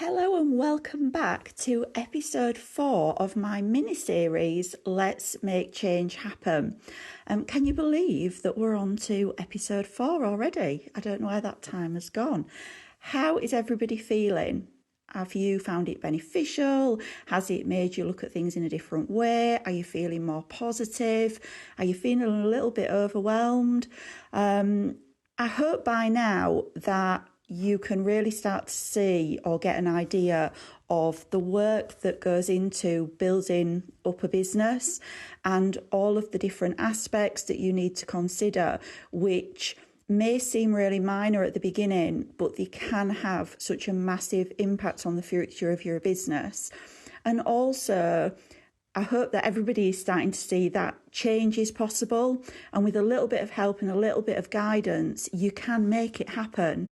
Hello and welcome back to episode 4 of my mini-series, Let's Make Change Happen. Can you believe that we're on to episode 4 already? I don't know where that time has gone. How is everybody feeling? Have you found it beneficial? Has it made you look at things in a different way? Are you feeling more positive? Are you feeling a little bit overwhelmed? I hope by now that you can really start to see or get an idea of the work that goes into building up a business and all of the different aspects that you need to consider, which may seem really minor at the beginning, but they can have such a massive impact on the future of your business. And also, I hope that everybody is starting to see that change is possible, and with a little bit of help and a little bit of guidance, you can make it happen.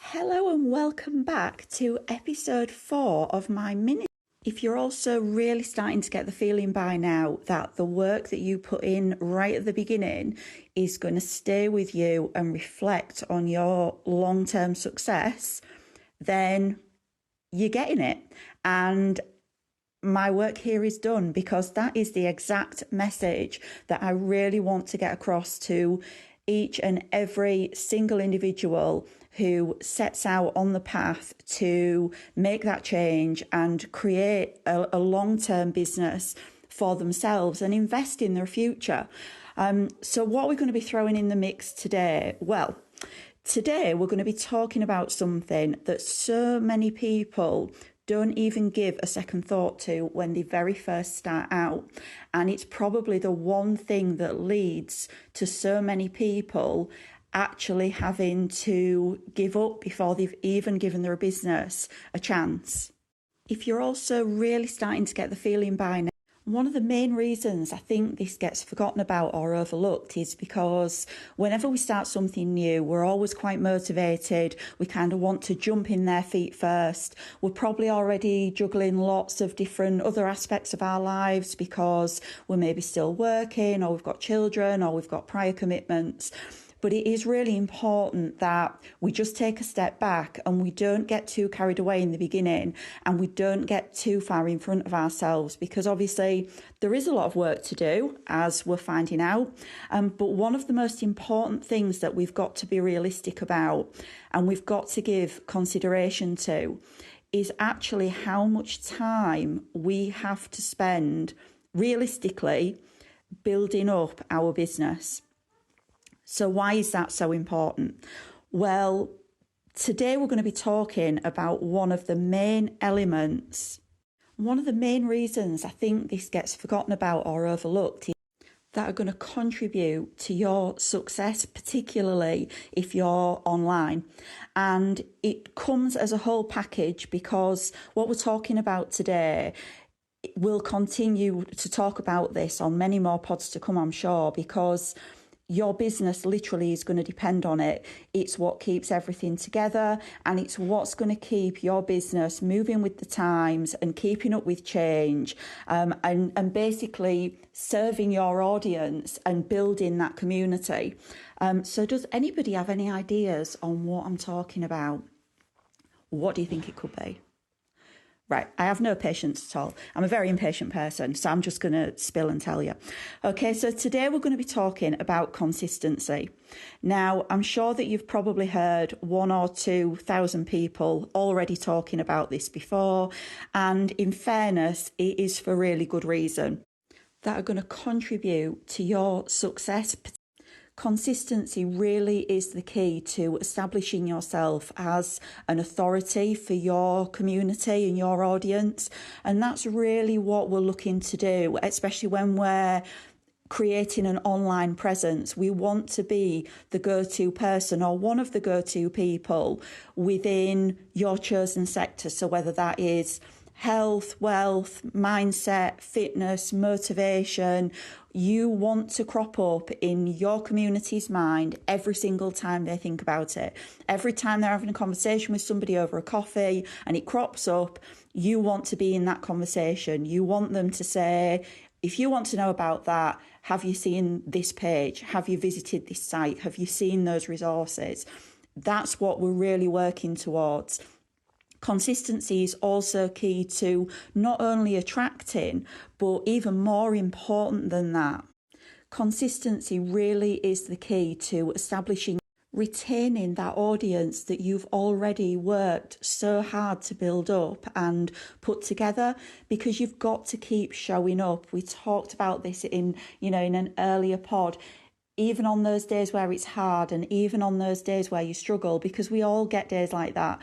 Hello and welcome back to episode 4 of my mini. If you're also really starting to get the feeling by now that the work that you put in right at the beginning is going to stay with you and reflect on your long-term success, then you're getting it. And my work here is done, because that is the exact message that I really want to get across to each and every single individual who sets out on the path to make that change and create a long-term business for themselves and invest in their future. So what we're going to be throwing in the mix today? Well, today we're going to be talking about something that so many people don't even give a second thought to when they very first start out. And it's probably the one thing that leads to so many people actually having to give up before they've even given their business a chance. If you're also really starting to get the feeling by now, one of the main reasons I think this gets forgotten about or overlooked is because whenever we start something new, we're always quite motivated. We kind of want to jump in their feet first. We're probably already juggling lots of different other aspects of our lives because we're maybe still working, or we've got children, or we've got prior commitments. But it is really important that we just take a step back and we don't get too carried away in the beginning, and we don't get too far in front of ourselves, because obviously there is a lot of work to do, as we're finding out. But one of the most important things that we've got to be realistic about, and we've got to give consideration to, is actually how much time we have to spend realistically building up our business. So why is that so important? Well, today we're going to be talking about one of the main elements. One of the main reasons I think this gets forgotten about or overlooked is that are going to contribute to your success, particularly if you're online. And it comes as a whole package, because what we're talking about today, we'll continue to talk about this on many more pods to come, I'm sure, because your business literally is going to depend on it. It's what keeps everything together, and it's what's going to keep your business moving with the times and keeping up with change, and basically serving your audience and building that community. So does anybody have any ideas on what I'm talking about? What do you think it could be? Right, I have no patience at all. I'm a very impatient person, so I'm just going to spill and tell you. Okay, so today we're going to be talking about consistency. Now, I'm sure that you've probably heard 1,000 or 2,000 people already talking about this before, and in fairness, it is for really good reason, that are going to contribute to your success. Consistency really is the key to establishing yourself as an authority for your community and your audience. And that's really what we're looking to do, especially when we're creating an online presence. We want to be the go-to person, or one of the go-to people within your chosen sector. So whether that is health, wealth, mindset, fitness, motivation, you want to crop up in your community's mind every single time they think about it. Every time they're having a conversation with somebody over a coffee and it crops up, you want to be in that conversation. You want them to say, if you want to know about that, have you seen this page? Have you visited this site? Have you seen those resources? That's what we're really working towards. Consistency is also key to not only attracting, but even more important than that, consistency really is the key to establishing, retaining that audience that you've already worked so hard to build up and put together, because you've got to keep showing up. We talked about this in an earlier pod. Even on those days where it's hard, and even on those days where you struggle, because we all get days like that,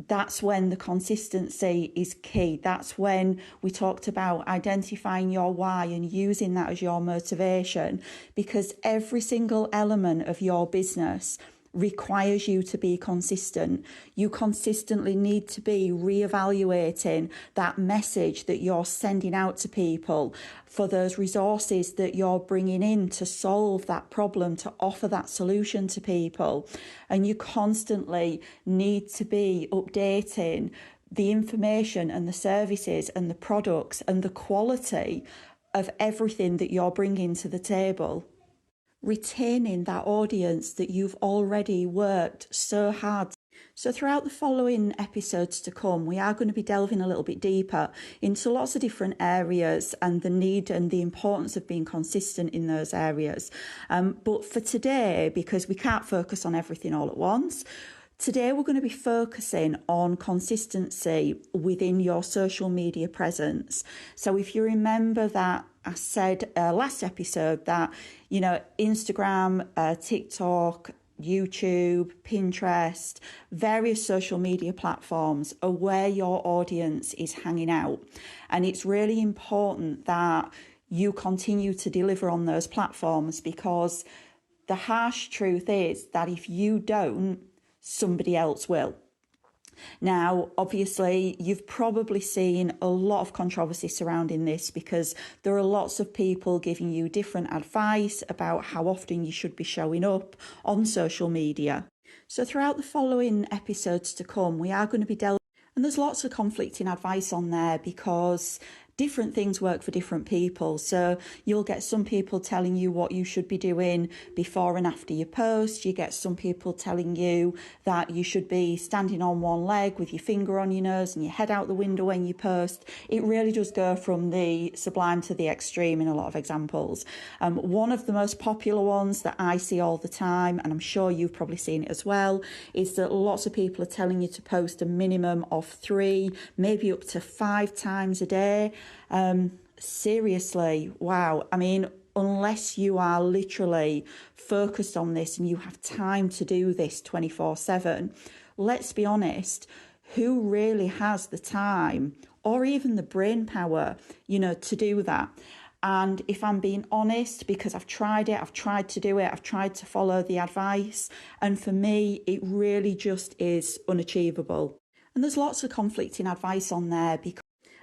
that's when the consistency is key. That's when we talked about identifying your why and using that as your motivation, because every single element of your business requires you to be consistent. You consistently need to be reevaluating that message that you're sending out to people, for those resources that you're bringing in to solve that problem, to offer that solution to people. And you constantly need to be updating the information and the services and the products and the quality of everything that you're bringing to the table, retaining that audience that you've already worked so hard. So throughout the following episodes to come, we are going to be delving a little bit deeper into lots of different areas and the need and the importance of being consistent in those areas. But for today, because we can't focus on everything all at once, today we're going to be focusing on consistency within your social media presence. So if you remember that I said last episode that, Instagram, TikTok, YouTube, Pinterest, various social media platforms are where your audience is hanging out. And it's really important that you continue to deliver on those platforms, because the harsh truth is that if you don't, somebody else will. Now, obviously, you've probably seen a lot of controversy surrounding this, because there are lots of people giving you different advice about how often you should be showing up on social media. So throughout the following episodes to come, we are going to be delving, and there's lots of conflicting advice on there, because different things work for different people. So you'll get some people telling you what you should be doing before and after you post. You get some people telling you that you should be standing on one leg with your finger on your nose and your head out the window when you post. It really does go from the sublime to the extreme in a lot of examples. One of the most popular ones that I see all the time, and I'm sure you've probably seen it as well, is that lots of people are telling you to post a minimum of 3, maybe up to 5 times a day. Seriously, wow. I mean, unless you are literally focused on this and you have time to do this 24/7, let's be honest, who really has the time or even the brain power, to do that? And if I'm being honest, because I've tried it, I've tried to do it, I've tried to follow the advice, and for me, it really just is unachievable. And there's lots of conflicting advice on there,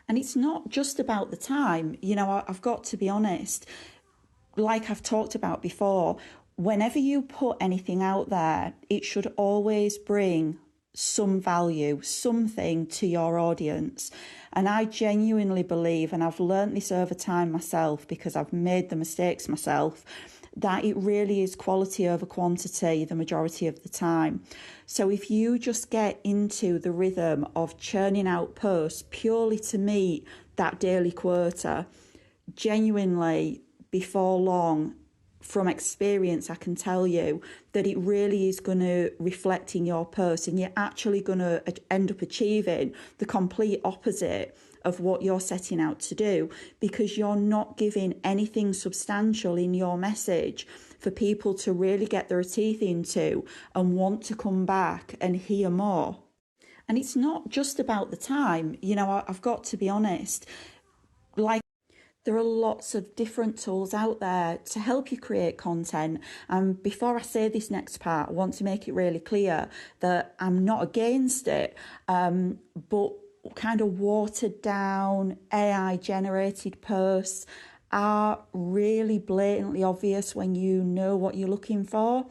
and it's not just about the time. I've got to be honest, like I've talked about before, whenever you put anything out there, it should always bring some value, something to your audience. And I genuinely believe, and I've learnt this over time myself because I've made the mistakes myself, that it really is quality over quantity the majority of the time. So if you just get into the rhythm of churning out posts purely to meet that daily quota, genuinely, before long, from experience, I can tell you that it really is going to reflect in your post, and you're actually going to end up achieving the complete opposite of what you're setting out to do, because you're not giving anything substantial in your message for people to really get their teeth into and want to come back and hear more. And it's not just about the time. I've got to be honest, there are lots of different tools out there to help you create content. And before I say this next part, I want to make it really clear that I'm not against it, but kind of watered down AI generated posts are really blatantly obvious when you know what you're looking for.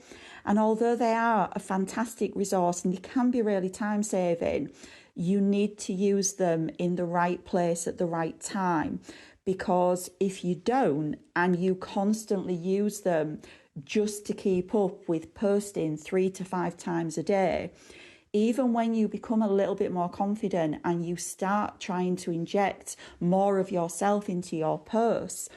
And although they are a fantastic resource and they can be really time saving, you need to use them in the right place at the right time. Because if you don't, and you constantly use them just to keep up with posting 3 to 5 times a day, Even when you become a little bit more confident and you start trying to inject more of yourself into your posts,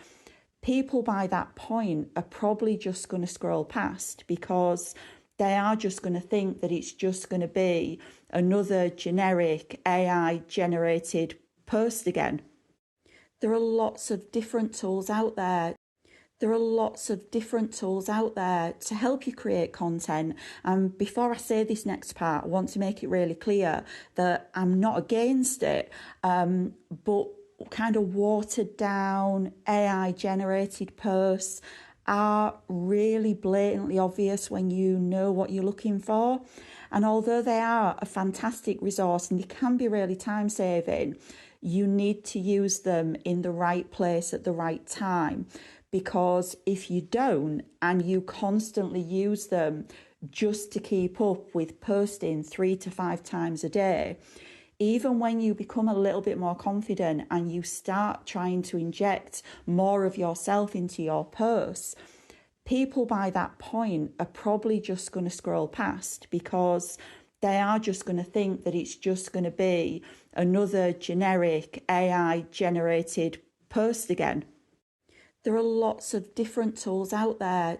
people by that point are probably just going to scroll past, because they are just going to think that it's just going to be another generic AI generated post again. There are lots of different tools out there. There are lots of different tools out there to help you create content. And before I say this next part, I want to make it really clear that I'm not against it, but kind of watered down AI generated posts are really blatantly obvious when you know what you're looking for. And although they are a fantastic resource and they can be really time saving, you need to use them in the right place at the right time. Because if you don't, and you constantly use them just to keep up with posting 3 to 5 times a day, even when you become a little bit more confident and you start trying to inject more of yourself into your posts, people by that point are probably just going to scroll past, because they are just going to think that it's just going to be another generic AI generated post again. There are lots of different tools out there.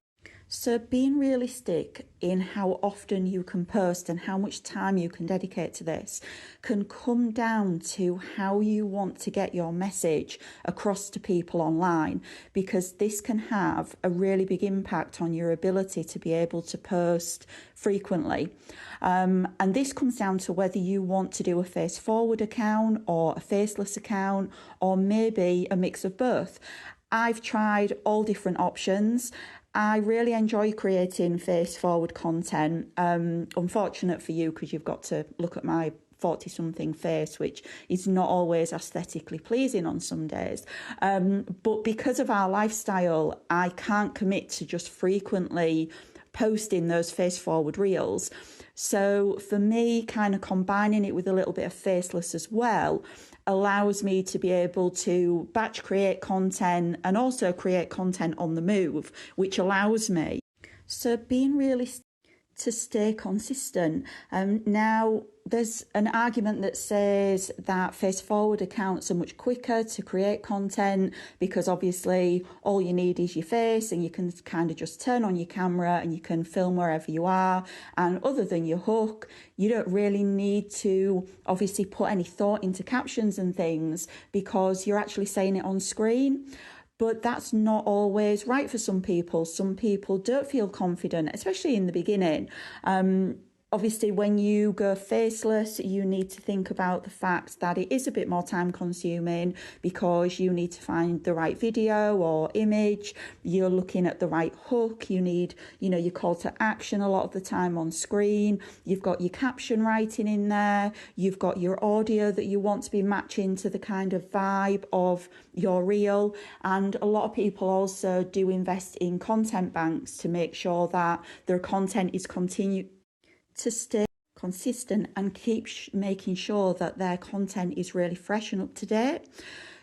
So being realistic in how often you can post and how much time you can dedicate to this can come down to how you want to get your message across to people online, because this can have a really big impact on your ability to be able to post frequently. And this comes down to whether you want to do a face forward account or a faceless account, or maybe a mix of both. I've tried all different options. I really enjoy creating face forward content. Unfortunate for you, because you've got to look at my 40-something face, which is not always aesthetically pleasing on some days. But because of our lifestyle, I can't commit to just frequently posting those face forward reels. So for me, kind of combining it with a little bit of faceless as well allows me to be able to batch create content and also create content on the move, which allows me so being realistic to stay consistent. Now, there's an argument that says that face forward accounts are much quicker to create content, because obviously all you need is your face and you can kind of just turn on your camera and you can film wherever you are. And other than your hook, you don't really need to obviously put any thought into captions and things, because you're actually saying it on screen. But that's not always right for some people. Some people don't feel confident, especially in the beginning. Obviously, when you go faceless, you need to think about the fact that it is a bit more time consuming, because you need to find the right video or image. You're looking at the right hook. You need, your call to action a lot of the time on screen. You've got your caption writing in there. You've got your audio that you want to be matching to the kind of vibe of your reel. And a lot of people also do invest in content banks to make sure that their content is continued to stay consistent and keep making sure that their content is really fresh and up to date.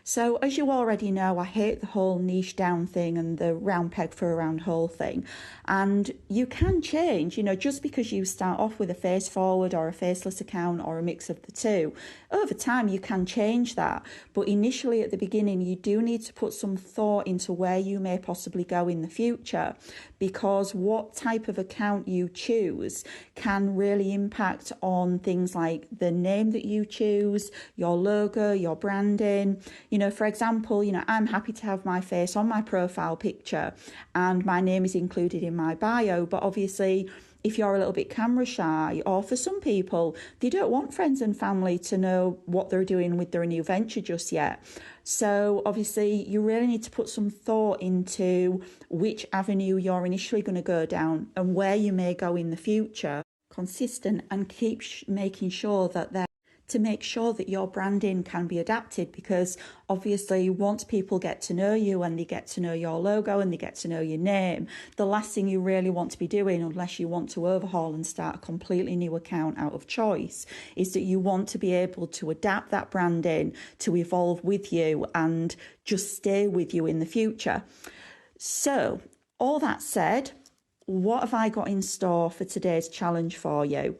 So as you already know, I hate the whole niche down thing and the round peg for a round hole thing. And you can change, just because you start off with a face forward or a faceless account or a mix of the two. Over time, you can change that. But initially at the beginning, you do need to put some thought into where you may possibly go in the future, because what type of account you choose can really impact on things like the name that you choose, your logo, your branding. For example, I'm happy to have my face on my profile picture and my name is included in my bio. But obviously, if you're a little bit camera shy, or for some people, they don't want friends and family to know what they're doing with their new venture just yet. So obviously, you really need to put some thought into which avenue you're initially going to go down and where you may go in the future. Consistent and keep making sure that to make sure that your branding can be adapted, because obviously once people get to know you and they get to know your logo and they get to know your name, the last thing you really want to be doing, unless you want to overhaul and start a completely new account out of choice, is that you want to be able to adapt that branding to evolve with you and just stay with you in the future. So all that said, what have I got in store for today's challenge for you?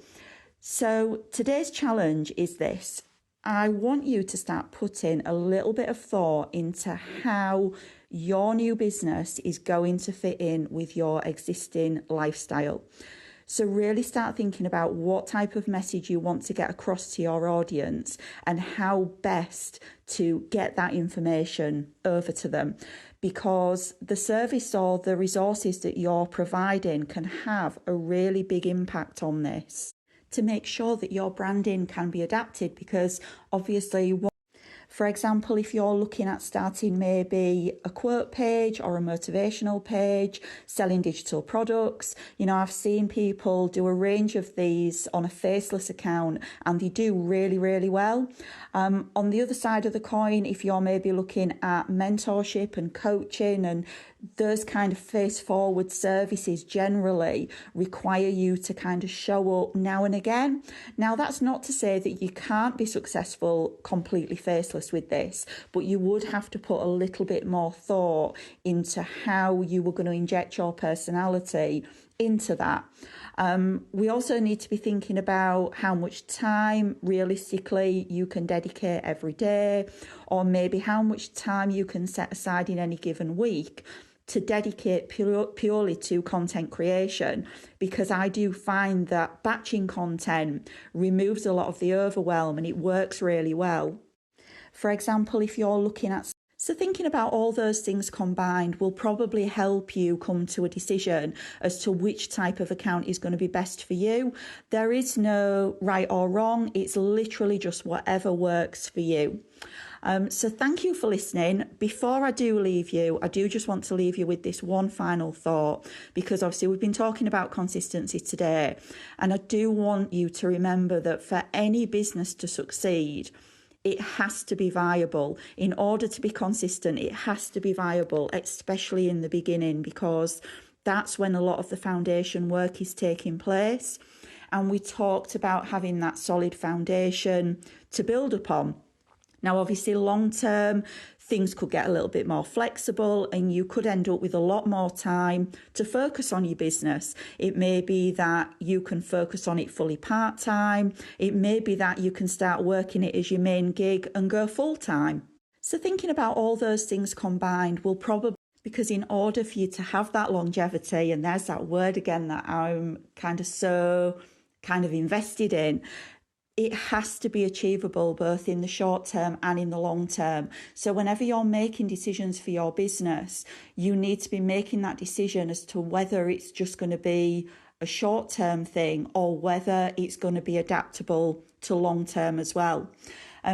So today's challenge is this. I want you to start putting a little bit of thought into how your new business is going to fit in with your existing lifestyle. So really start thinking about what type of message you want to get across to your audience and how best to get that information over to them, because the service or the resources that you're providing can have a really big impact on this, to make sure that your branding can be adapted. Because obviously, for example, if you're looking at starting maybe a quote page or a motivational page, selling digital products, I've seen people do a range of these on a faceless account and they do really, really well. On the other side of the coin, if you're maybe looking at mentorship and coaching, and those kind of face forward services generally require you to kind of show up now and again. Now, that's not to say that you can't be successful completely faceless with this, but you would have to put a little bit more thought into how you were going to inject your personality into that. We also need to be thinking about how much time realistically you can dedicate every day, or maybe how much time you can set aside in any given week to dedicate purely to content creation, because I do find that batching content removes a lot of the overwhelm and it works really well. For example, if you're looking at So thinking about all those things combined will probably help you come to a decision as to which type of account is going to be best for you. There is no right or wrong. It's literally just whatever works for you. So thank you for listening. Before I do leave you, I do just want to leave you with this one final thought, because obviously we've been talking about consistency today. And I do want you to remember that for any business to succeed, it has to be viable. In order to be consistent, it has to be viable, especially in the beginning, because that's when a lot of the foundation work is taking place. And we talked about having that solid foundation to build upon. Now, obviously, long term, things could get a little bit more flexible and you could end up with a lot more time to focus on your business. It may be that you can focus on it fully part-time. It may be that you can start working it as your main gig and go full-time. So thinking about all those things combined will probably, because in order for you to have that longevity, and there's that word again that I'm so invested in, it has to be achievable both in the short term and in the long term. So whenever you're making decisions for your business, you need to be making that decision as to whether it's just going to be a short term thing or whether it's going to be adaptable to long term as well.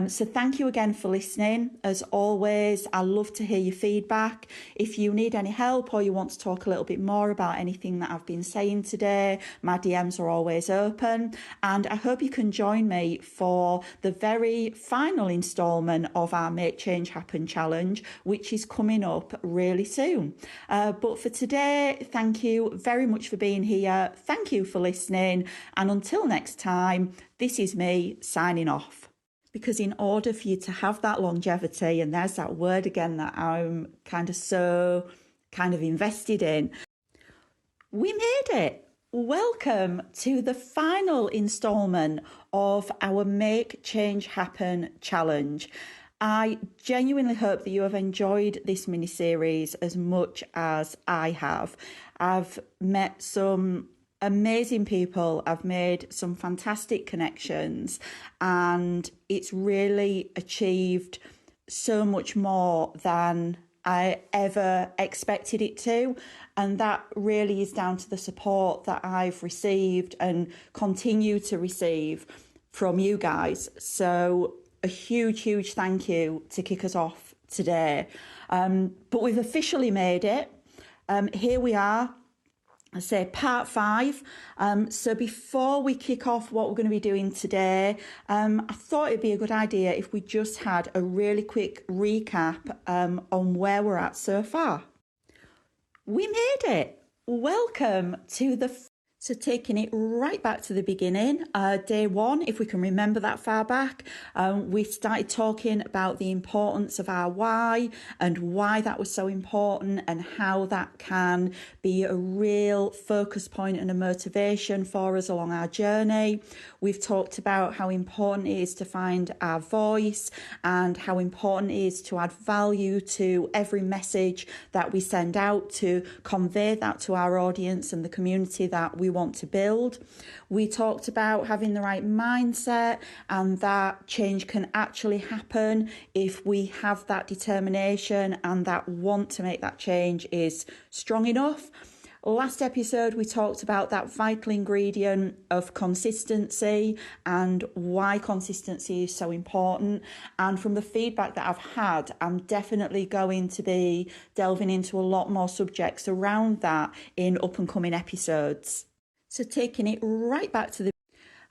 So thank you again for listening. As always, I love to hear your feedback. If you need any help or you want to talk a little bit more about anything that I've been saying today, my DMs are always open. And I hope you can join me for the very final instalment of our Make Change Happen challenge, which is coming up really soon. But for today, thank you very much for being here. Thank you for listening. And until next time, this is me signing off. Because in order for you to have that longevity, and there's that word again that I'm so invested in, we made it. Welcome to the final instalment of our Make Change Happen challenge. I genuinely hope that you have enjoyed this mini-series as much as I have. I've met some amazing people. I've made some fantastic connections, and it's really achieved so much more than I ever expected it to. And that really is down to the support that I've received and continue to receive from you guys. So a huge, huge thank you to kick us off today. But we've officially made it. Here we are. I say part 5. So before we kick off what we're going to be doing today, I thought it'd be a good idea if we just had a really quick recap on where we're at so far. We made it. Welcome to the So taking it right back to the beginning, day one, if we can remember that far back, we started talking about the importance of our why and why that was so important and how that can be a real focus point and a motivation for us along our journey. We've talked about how important it is to find our voice and how important it is to add value to every message that we send out, to convey that to our audience and the community that we want to build. We talked about having the right mindset and that change can actually happen if we have that determination and that want to make that change is strong enough. Last episode, we talked about that vital ingredient of consistency and why consistency is so important. And from the feedback that I've had, I'm definitely going to be delving into a lot more subjects around that in up and coming episodes. So taking it right back to the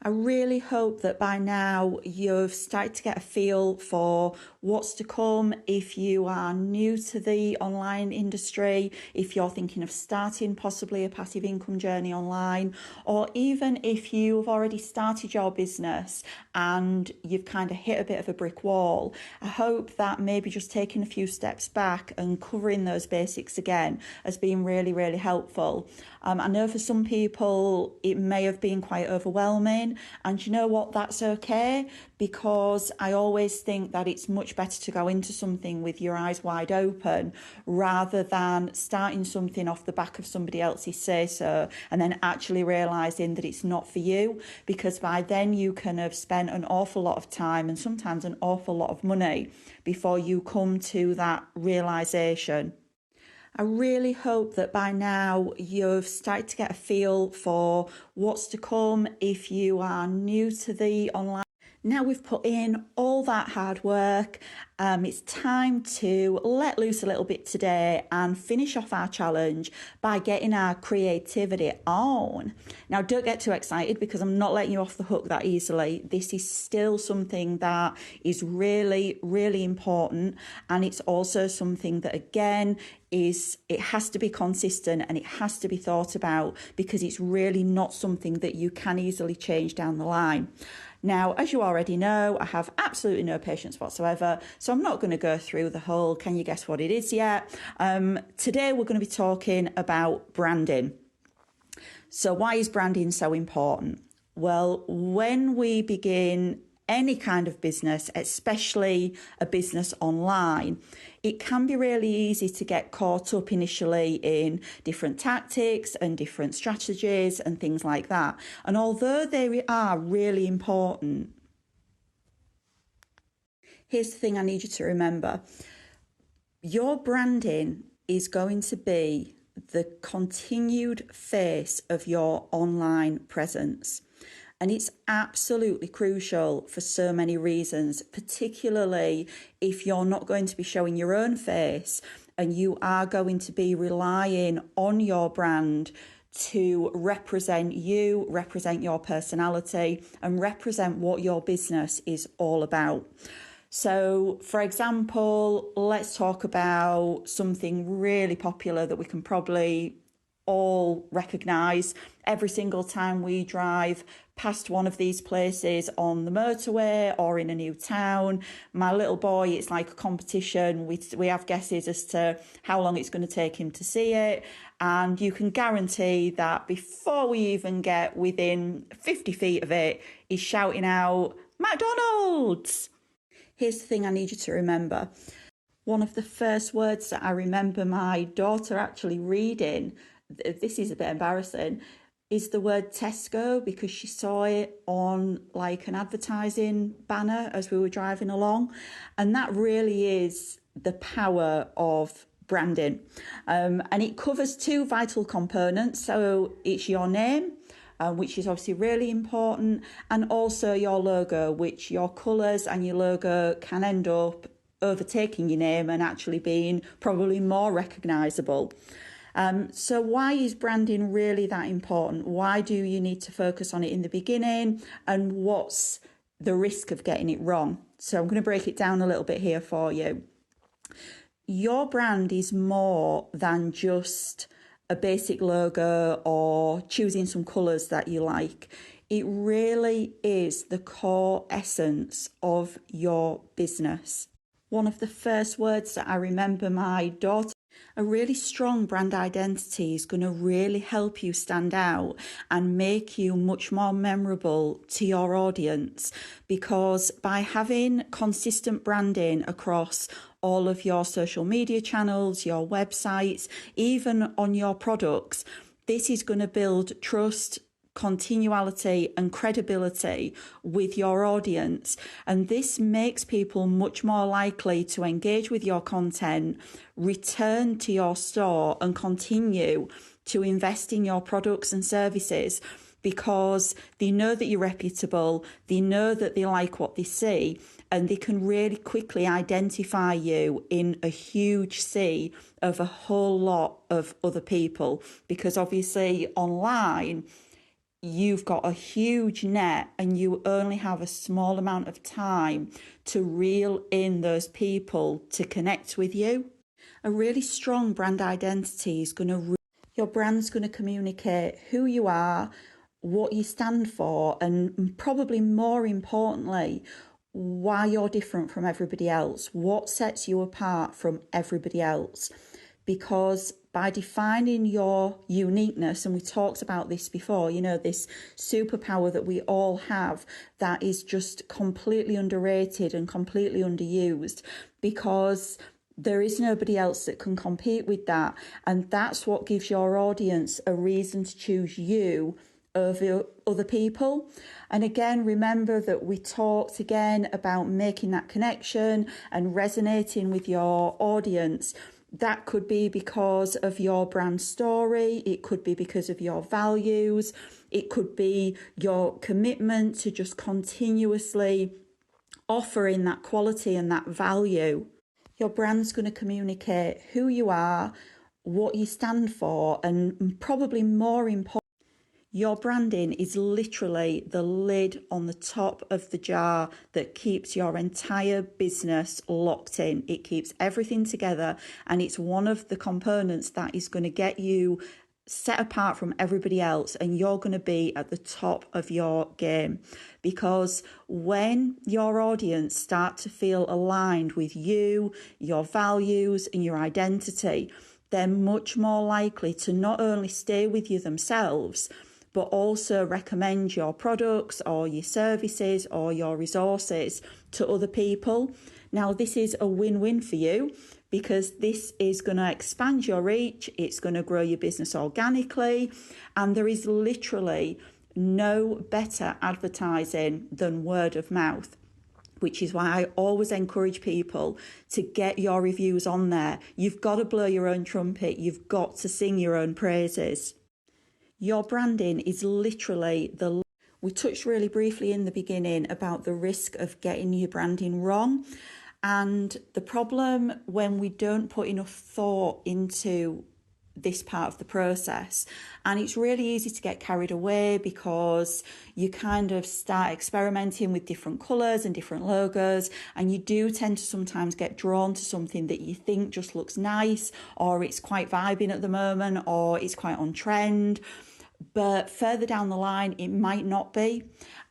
I really hope that by now you've started to get a feel for what's to come if you are new to the online industry, if you're thinking of starting possibly a passive income journey online, or even if you've already started your business and you've kind of hit a bit of a brick wall. I hope that maybe just taking a few steps back and covering those basics again has been really, really helpful. I know for some people it may have been quite overwhelming, and you know what, that's okay, because I always think that it's much better to go into something with your eyes wide open rather than starting something off the back of somebody else's say so and then actually realising that it's not for you, because by then you can have spent an awful lot of time and sometimes an awful lot of money before you come to that realisation. I really hope that by now you've started to get a feel for what's to come if you are new to the online. Now we've put in all that hard work, it's time to let loose a little bit today and finish off our challenge by getting our creativity on. Now don't get too excited because I'm not letting you off the hook that easily. This is still something that is really, really important, and it's also something that again it has to be consistent and it has to be thought about, because it's really not something that you can easily change down the line. Now, as you already know, I have absolutely no patience whatsoever, so I'm not going to go through the whole can you guess what it is yet. Today we're going to be talking about branding. So why is branding so important? Well, when we begin any kind of business, especially a business online, it can be really easy to get caught up initially in different tactics and different strategies and things like that. And although they are really important, here's the thing I need you to remember. Your branding is going to be the continued face of your online presence. And it's absolutely crucial for so many reasons, particularly if you're not going to be showing your own face and you are going to be relying on your brand to represent you, represent your personality, and represent what your business is all about. So, for example, let's talk about something really popular that we can probably all recognise every single time we drive past one of these places on the motorway or in a new town. My little boy, it's like a competition. We have guesses as to how long it's going to take him to see it, and you can guarantee that before we even get within 50 feet of it, he's shouting out, "McDonald's!" Here's the thing I need you to remember. One of the first words that I remember my daughter actually reading, this is a bit embarrassing, is the word Tesco, because she saw it on like an advertising banner as we were driving along. And that really is the power of branding. And it covers two vital components. So it's your name, which is obviously really important, and also your logo, which your colours and your logo can end up overtaking your name and actually being probably more recognisable. So why is branding really that important? Why do you need to focus on it in the beginning? And what's the risk of getting it wrong? So I'm going to break it down a little bit here for you. Your brand is more than just a basic logo or choosing some colours that you like. It really is the core essence of your business. One of the first words that I remember my daughter, a really strong brand identity is going to really help you stand out and make you much more memorable to your audience, because by having consistent branding across all of your social media channels, your websites, even on your products, this is going to build trust, continuality and credibility with your audience, and this makes people much more likely to engage with your content, return to your store and continue to invest in your products and services, because they know that you're reputable, they know that they like what they see, and they can really quickly identify you in a huge sea of a whole lot of other people, because obviously online you've got a huge net and you only have a small amount of time to reel in those people to connect with you. A really strong brand identity is your brand's going to communicate who you are, what you stand for, and probably more importantly, why you're different from everybody else, what sets you apart from everybody else. Because by defining your uniqueness, and we talked about this before, this superpower that we all have that is just completely underrated and completely underused, because there is nobody else that can compete with that. And that's what gives your audience a reason to choose you over other people. And again, remember that we talked again about making that connection and resonating with your audience. That could be because of your brand story. It could be because of your values. It could be your commitment to just continuously offering that quality and that value. Your brand's going to communicate who you are, what you stand for, and probably more important, your branding is literally the lid on the top of the jar that keeps your entire business locked in. It keeps everything together, and it's one of the components that is going to get you set apart from everybody else, and you're going to be at the top of your game. Because when your audience start to feel aligned with you, your values and your identity, they're much more likely to not only stay with you themselves, but also recommend your products or your services or your resources to other people. Now, this is a win-win for you, because this is going to expand your reach, it's going to grow your business organically, and there is literally no better advertising than word of mouth, which is why I always encourage people to get your reviews on there. You've got to blow your own trumpet, you've got to sing your own praises. Your branding is literally we touched really briefly in the beginning about the risk of getting your branding wrong. And the problem when we don't put enough thought into this part of the process, and it's really easy to get carried away because you kind of start experimenting with different colours and different logos, and you do tend to sometimes get drawn to something that you think just looks nice, or it's quite vibing at the moment, or it's quite on trend. But further down the line, it might not be,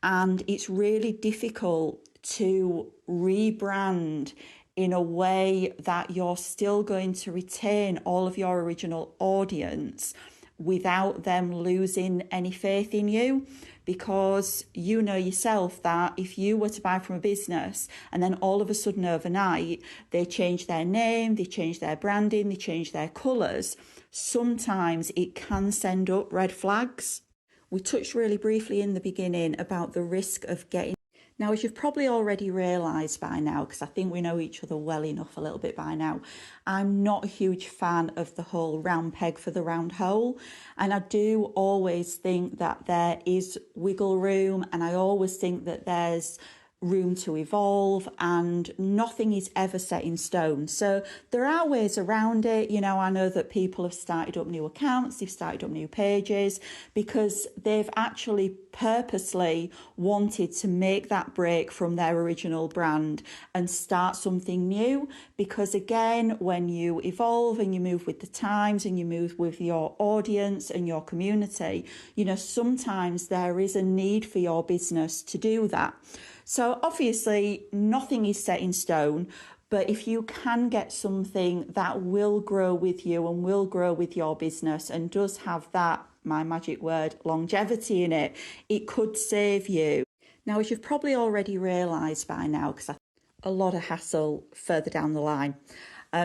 and it's really difficult to rebrand in a way that you're still going to retain all of your original audience without them losing any faith in you. Because you know yourself that if you were to buy from a business and then all of a sudden overnight they change their name, they change their branding, they change their colours, sometimes it can send up red flags. We touched really briefly in the beginning about the risk of getting. Now, as you've probably already realised by now, because I think we know each other well enough a little bit by now, I'm not a huge fan of the whole round peg for the round hole. And I do always think that there is wiggle room, and I always think that there's room to evolve, and nothing is ever set in stone. So there are ways around it. I know that people have started up new accounts, they've started up new pages because they've actually purposely wanted to make that break from their original brand and start something new. Because again, when you evolve and you move with the times and you move with your audience and your community, sometimes there is a need for your business to do that. So obviously nothing is set in stone, but if you can get something that will grow with you and will grow with your business and does have that, my magic word, longevity in it, it could save you. Now, as you've probably already realised by now, because a lot of hassle further down the line.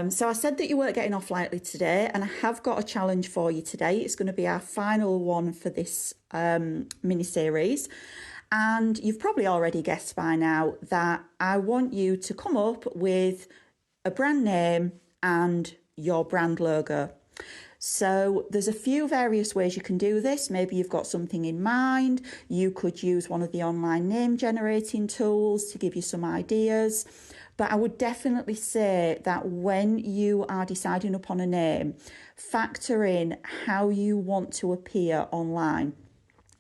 So I said that you weren't getting off lightly today, and I have got a challenge for you today. It's going to be our final one for this mini-series. And you've probably already guessed by now that I want you to come up with a brand name and your brand logo. So there's a few various ways you can do this. Maybe you've got something in mind. You could use one of the online name generating tools to give you some ideas. But I would definitely say that when you are deciding upon a name, factor in how you want to appear online.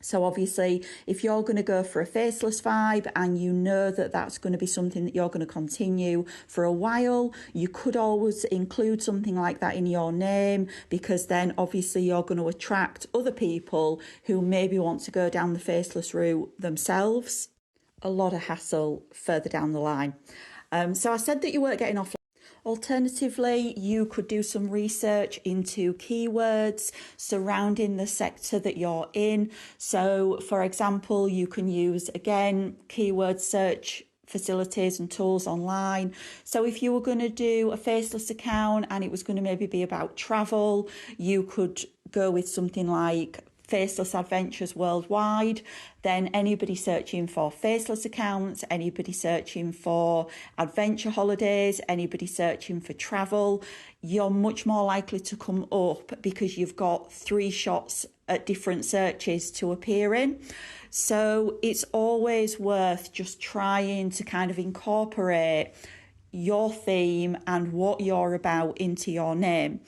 So obviously, if you're going to go for a faceless vibe and you know that that's going to be something that you're going to continue for a while, you could always include something like that in your name, because then obviously you're going to attract other people who maybe want to go down the faceless route themselves. A lot of hassle further down the line. So I said that you weren't getting off. Alternatively, you could do some research into keywords surrounding the sector that you're in. So, for example, you can use, again, keyword search facilities and tools online. So if you were going to do a faceless account and it was going to maybe be about travel, you could go with something like Faceless Adventures Worldwide. Then anybody searching for faceless accounts, anybody searching for adventure holidays, anybody searching for travel, you're much more likely to come up because you've got 3 shots at different searches to appear in. So it's always worth just trying to kind of incorporate your theme and what you're about into your name.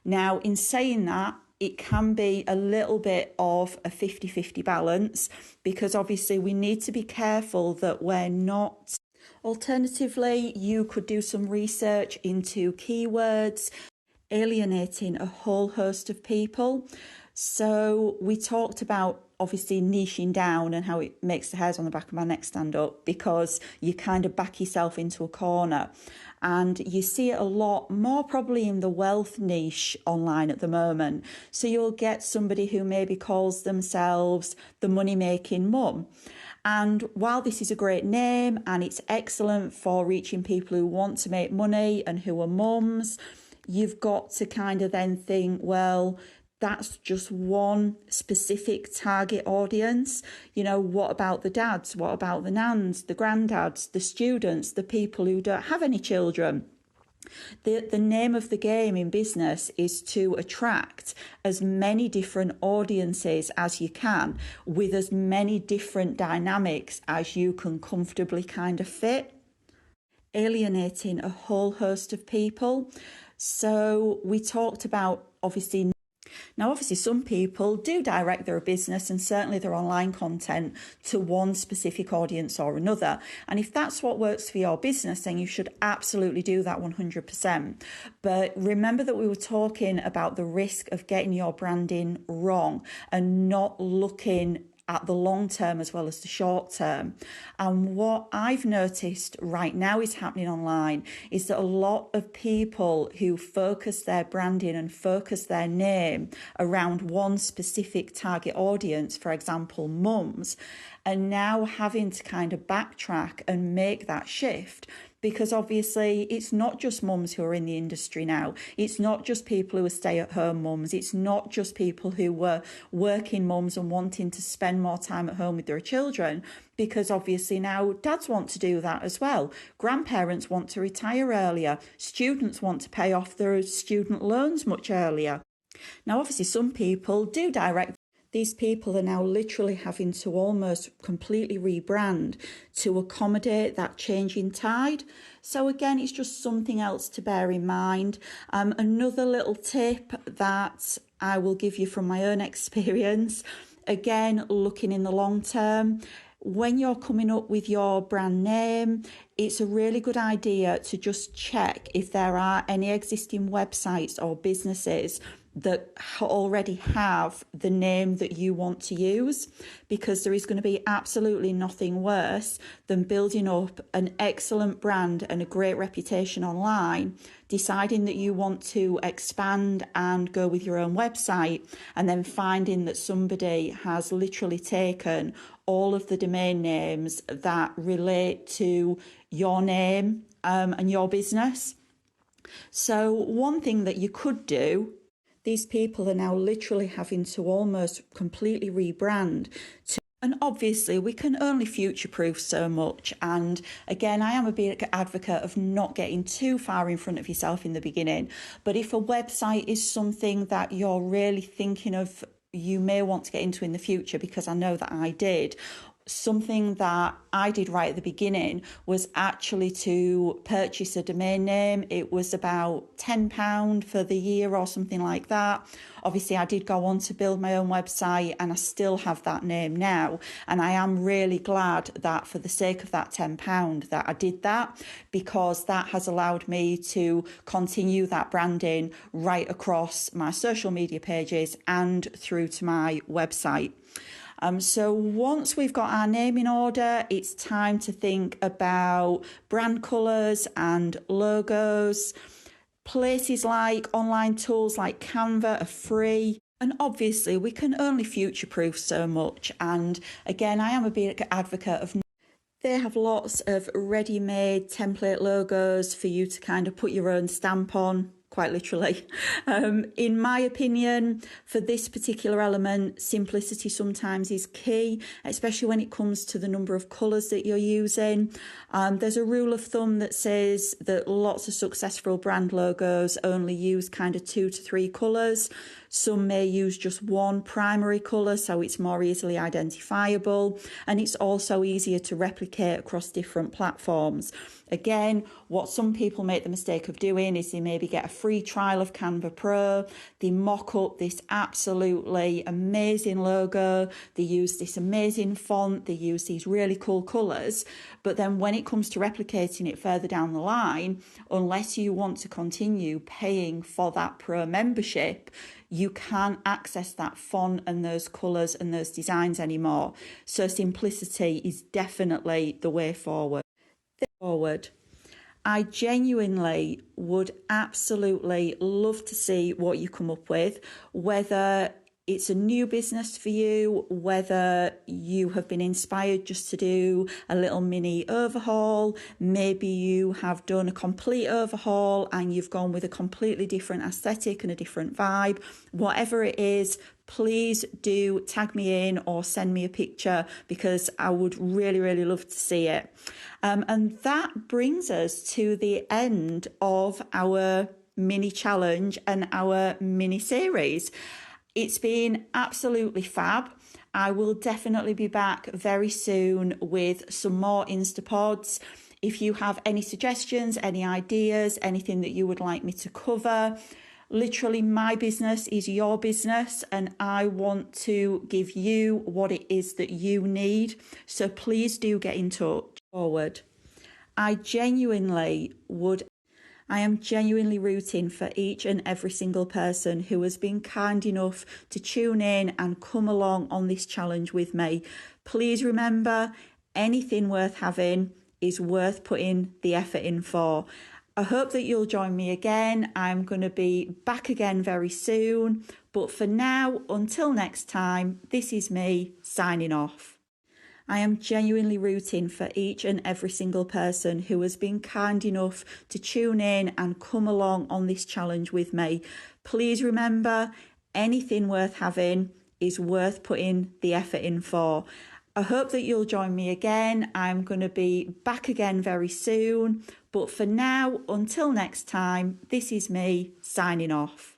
Now, in saying that, it can be a little bit of a 50-50 balance, because obviously we need to be careful that we're not. Alternatively, you could do some research into keywords, alienating a whole host of people. So we talked about obviously niching down and how it makes the hairs on the back of my neck stand up, because you kind of back yourself into a corner. And you see it a lot more probably in the wealth niche online at the moment. So you'll get somebody who maybe calls themselves the money-making mum. And while this is a great name and it's excellent for reaching people who want to make money and who are mums, you've got to kind of then think, well, that's just one specific target audience. What about the dads? What about the nans, the granddads, the students, the people who don't have any children? The name of the game in business is to attract as many different audiences as you can, with as many different dynamics as you can comfortably kind of fit, alienating a whole host of people. So we talked about obviously. Now, obviously, some people do direct their business and certainly their online content to one specific audience or another. And if that's what works for your business, then you should absolutely do that 100%. But remember that we were talking about the risk of getting your branding wrong and not looking at the long term as well as the short term. And what I've noticed right now is happening online is that a lot of people who focus their branding and focus their name around one specific target audience, for example, mums, are now having to kind of backtrack and make that shift. Because obviously it's not just mums who are in the industry now. It's not just people who are stay-at-home mums. It's not just people who were working mums and wanting to spend more time at home with their children. Because obviously now dads want to do that as well. Grandparents want to retire earlier. Students want to pay off their student loans much earlier. Now, obviously some people do direct These people are now literally having to almost completely rebrand to accommodate that changing tide. So again, it's just something else to bear in mind. Another little tip that I will give you from my own experience, again, looking in the long term, when you're coming up with your brand name, it's a really good idea to just check if there are any existing websites or businesses that already have the name that you want to use, because there is going to be absolutely nothing worse than building up an excellent brand and a great reputation online, deciding that you want to expand and go with your own website, and then finding that somebody has literally taken all of the domain names that relate to your name and your business. So one thing that you could do, these people are now literally having to almost completely rebrand. And obviously, we can only future-proof so much. And again, I am a big advocate of not getting too far in front of yourself in the beginning. But if a website is something that you're really thinking of, you may want to get into in the future, because I know that I did. Something that I did right at the beginning was actually to purchase a domain name. It was about £10 for the year or something like that. Obviously, I did go on to build my own website, and I still have that name now. And I am really glad that for the sake of that £10 that I did that, because that has allowed me to continue that branding right across my social media pages and through to my website. So once we've got our name in order, it's time to think about brand colours and logos. Places like online tools like Canva are free. And obviously, we can only future-proof so much. And again, I am a big advocate of, they have lots of ready-made template logos for you to kind of put your own stamp on, quite literally. In my opinion, for this particular element, simplicity sometimes is key, especially when it comes to the number of colours that you're using. There's a rule of thumb that says that lots of successful brand logos only use kind of 2 to 3 colours. Some may use just one primary colour, so it's more easily identifiable, and it's also easier to replicate across different platforms. Again, what some people make the mistake of doing is they maybe get a free trial of Canva Pro, they mock up this absolutely amazing logo, they use this amazing font, they use these really cool colours, but then when it comes to replicating it further down the line, unless you want to continue paying for that Pro membership, you can't access that font and those colours and those designs anymore. So simplicity is definitely the way forward. I genuinely would absolutely love to see what you come up with, whether it's a new business for you, whether you have been inspired just to do a little mini overhaul, maybe you have done a complete overhaul and you've gone with a completely different aesthetic and a different vibe. Whatever it is, please do tag me in or send me a picture, because I would really, really love to see it. And that brings us to the end of our mini challenge and our mini series. It's been absolutely fab. I will definitely be back very soon with some more Instapods. If you have any suggestions, any ideas, anything that you would like me to cover, literally my business is your business, and I want to give you what it is that you need. So please do get in touch. Forward. I am genuinely rooting for each and every single person who has been kind enough to tune in and come along on this challenge with me. Please remember, anything worth having is worth putting the effort in for. I hope that you'll join me again. I'm going to be back again very soon. But for now, until next time, this is me signing off. I am genuinely rooting for each and every single person who has been kind enough to tune in and come along on this challenge with me. Please remember, anything worth having is worth putting the effort in for. I hope that you'll join me again. I'm going to be back again very soon. But for now, until next time, this is me signing off.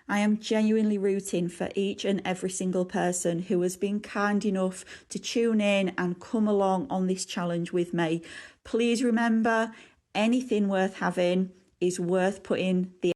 I am genuinely rooting for each and every single person who has been kind enough to tune in and come along on this challenge with me. Please remember, anything worth having is worth putting the